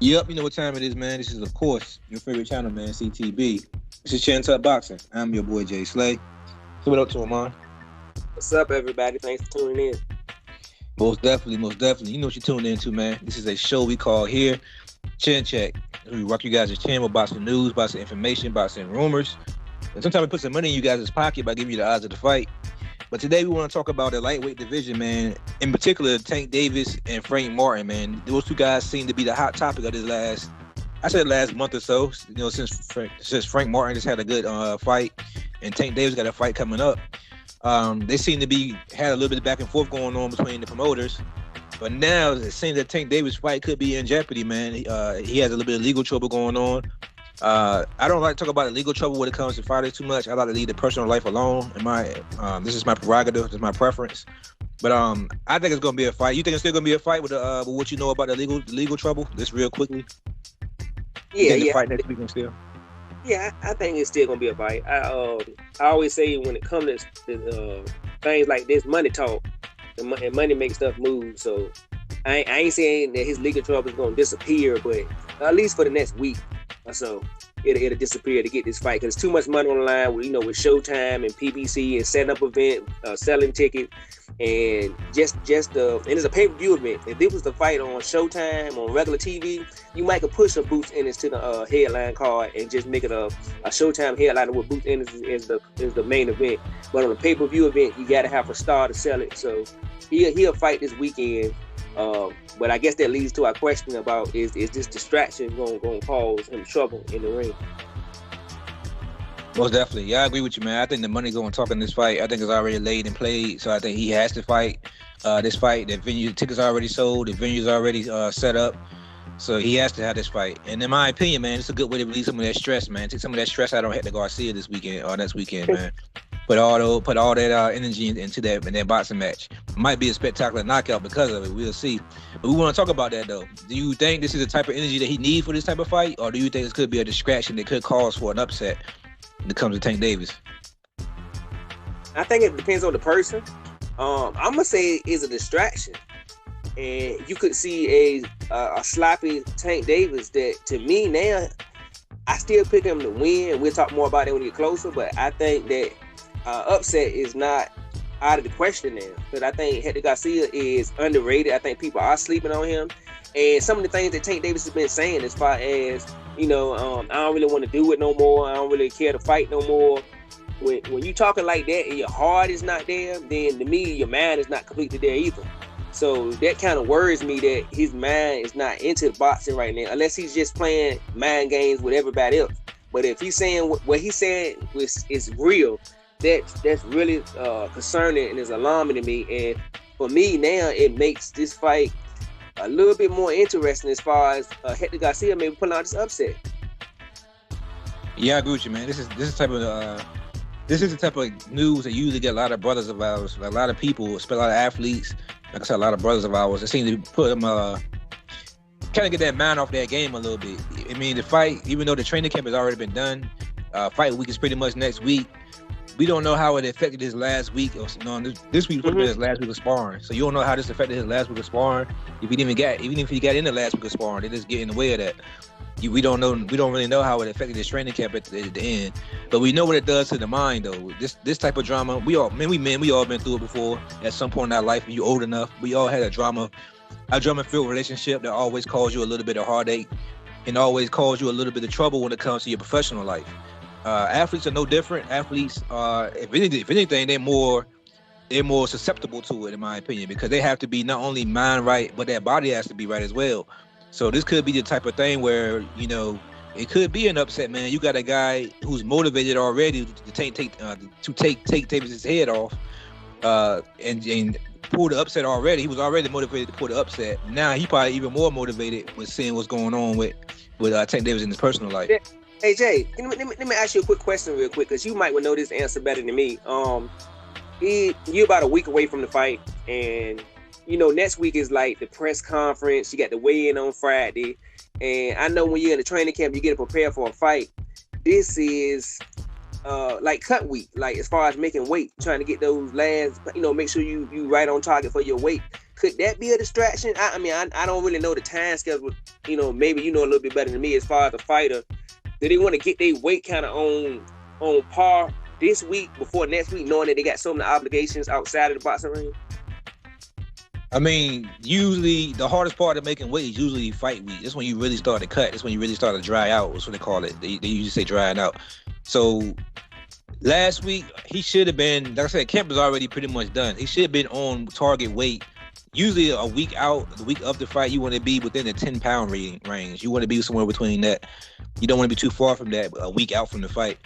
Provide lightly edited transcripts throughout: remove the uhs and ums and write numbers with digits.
Yep, you know what time it is, man. This is, of course, your favorite channel, man, CTB. This is Chin Tuck Boxing. I'm your boy, Jay Slay. So what up to him, man? What's up, everybody? Thanks for tuning in. Most definitely, most definitely. You know what you're tuning into, man. This is a show we call here Chin Check. We rock you guys' chin with boxing news, boxing information, boxing rumors. And sometimes we put some money in you guys' pocket by giving you the odds of the fight. But today we want to talk about the lightweight division, man. In particular, Tank Davis and Frank Martin, man. Those two guys seem to be the hot topic of this last month or so. You know, since Frank Martin just had a good fight, and Tank Davis got a fight coming up. They seem to be had a little bit of back and forth going on between the promoters. But now it seems that Tank Davis' fight could be in jeopardy, man. He has a little bit of legal trouble going on. I don't like to talk about the legal trouble when it comes to fighters too much. I like to leave the personal life alone. This is my prerogative. This is my preference. But I think it's gonna be a fight. You think it's still gonna be a fight with what you know about the legal trouble? Just real quickly. Yeah. Fight next weekend still. Yeah, I think it's still gonna be a fight. I always say when it comes to things like this, money talk, and money makes stuff move. So I ain't saying that his legal trouble is gonna disappear, but at least for the next week or so, it'll disappear to get this fight because too much money on the line. With Showtime and PBC and setting up event, selling tickets, and and it's a pay-per-view event. If this was the fight on Showtime on regular TV, you might could push a Boots Ennis to the headline card and just make it a Showtime headliner with Boots Ennis is the main event. But on a pay-per-view event, you got to have a star to sell it. So he'll fight this weekend. But I guess that leads to our question about is this distraction going to cause him trouble in the ring? Most definitely. Yeah, I agree with you, man. I think the money going to talk in this fight. I think it's already laid and played. So I think he has to fight this fight. The venue tickets already sold. The venue's already set up. So he has to have this fight. And in my opinion, man, it's a good way to release some of that stress, man. Take some of that stress out on Hector Garcia this weekend or next weekend, man. Put all that energy into that boxing match. It might be a spectacular knockout because of it. We'll see. But we want to talk about that, though. Do you think this is the type of energy that he needs for this type of fight? Or do you think this could be a distraction that could cause for an upset when it comes to Tank Davis? I think it depends on the person. I'm going to say it's a distraction. And you could see a sloppy Tank Davis that, to me now, I still pick him to win. We'll talk more about that when we get closer. But I think that upset is not out of the question now. But I think Hector Garcia is underrated. I think people are sleeping on him. And some of the things that Tank Davis has been saying as far as, I don't really want to do it no more. I don't really care to fight no more. When you talking like that and your heart is not there, then to me, your mind is not completely there either. So that kind of worries me that his mind is not into the boxing right now, unless he's just playing mind games with everybody else. But if he's saying what he's saying is real, that's really concerning and is alarming to me. And for me now, it makes this fight a little bit more interesting as far as Hector Garcia maybe pulling out this upset. Yeah, I agree with you, man. This is the type of news that usually get a lot of brothers of ours, a lot of people, especially a lot of athletes. Like I said, a lot of brothers of ours. It seems to put them kind of get that mind off their game a little bit. I mean, the fight, even though the training camp has already been done, fight week is pretty much next week. We don't know how it affected his last week. This week was his last week of sparring. So you don't know how this affected his last week of sparring. Even if he got in the last week of sparring, they just get in the way of that. We don't know. We don't really know how it affected his training camp at the end, but we know what it does to the mind, though. This type of drama, we all been through it before. At some point in our life, when you're old enough, we all had a drama-filled relationship that always caused you a little bit of heartache and always caused you a little bit of trouble when it comes to your professional life. Athletes are no different. Athletes are, if anything, they're more susceptible to it, in my opinion, because they have to be not only mind right, but their body has to be right as well. So this could be the type of thing where, it could be an upset, man. You got a guy who's motivated already to take Davis's head off, and pull the upset already. He was already motivated to pull the upset. Now he probably even more motivated with seeing what's going on with Tank Davis in his personal life. Hey Jay, let me ask you a quick question real quick, because you might know this answer better than me. You're about a week away from the fight, and next week is like the press conference. You got the weigh-in on Friday. And I know when you're in the training camp, you're getting prepared for a fight. This is like cut week, like as far as making weight, trying to get those last, make sure you right on target for your weight. Could that be a distraction? I mean, I don't really know the time schedule. You know, maybe you know a little bit better than me as far as the fighter. Do they want to get their weight kind of on par this week before next week, knowing that they got so many obligations outside of the boxing ring? I mean, usually the hardest part of making weight is usually fight week. That's when you really start to cut. That's when you really start to dry out. That's what they call it. They usually say drying out. So last week, he should have been, like I said, camp is already pretty much done. He should have been on target weight. Usually a week out, the week of the fight, you want to be within the 10-pound range. You want to be somewhere between that. You don't want to be too far from that, a week out from the fight.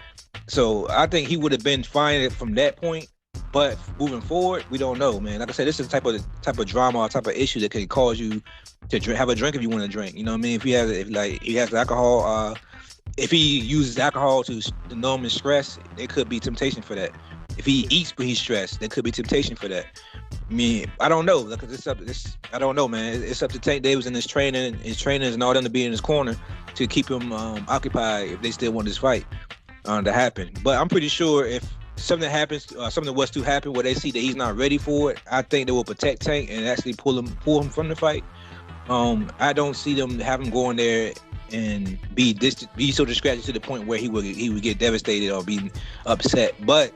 So I think he would have been fine from that point. But moving forward, we don't know, man. Like I said, this is the type of drama or type of issue that can cause you to have a drink if you want to drink. You know what I mean? If he has alcohol, if he uses alcohol to numb his stress, there could be temptation for that. If he eats when he's stressed, there could be temptation for that. I mean, I don't know, because I don't know, man. It's up to Tank Davis and his trainers and all them to be in his corner to keep him occupied if they still want this fight to happen. But I'm pretty sure if something happens, something was to happen where they see that he's not ready for it, I think they will protect Tank and actually pull him from the fight. I don't see them have him go in there and be so distracted to the point where he would get devastated or be upset. But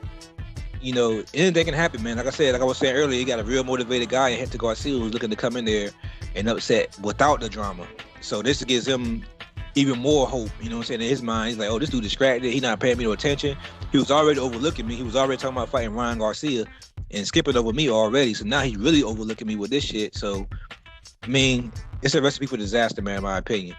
you know, anything can happen, man. Like I was saying earlier, you got a real motivated guy in Hector Garcia who's looking to come in there and upset without the drama. So this gives him even more hope, you know what I'm saying? In his mind, he's like, oh, this dude distracted. He's not paying me no attention. He was already overlooking me. He was already talking about fighting Ryan Garcia and skipping over me already. So now he's really overlooking me with this shit. So, I mean, it's a recipe for disaster, man, in my opinion.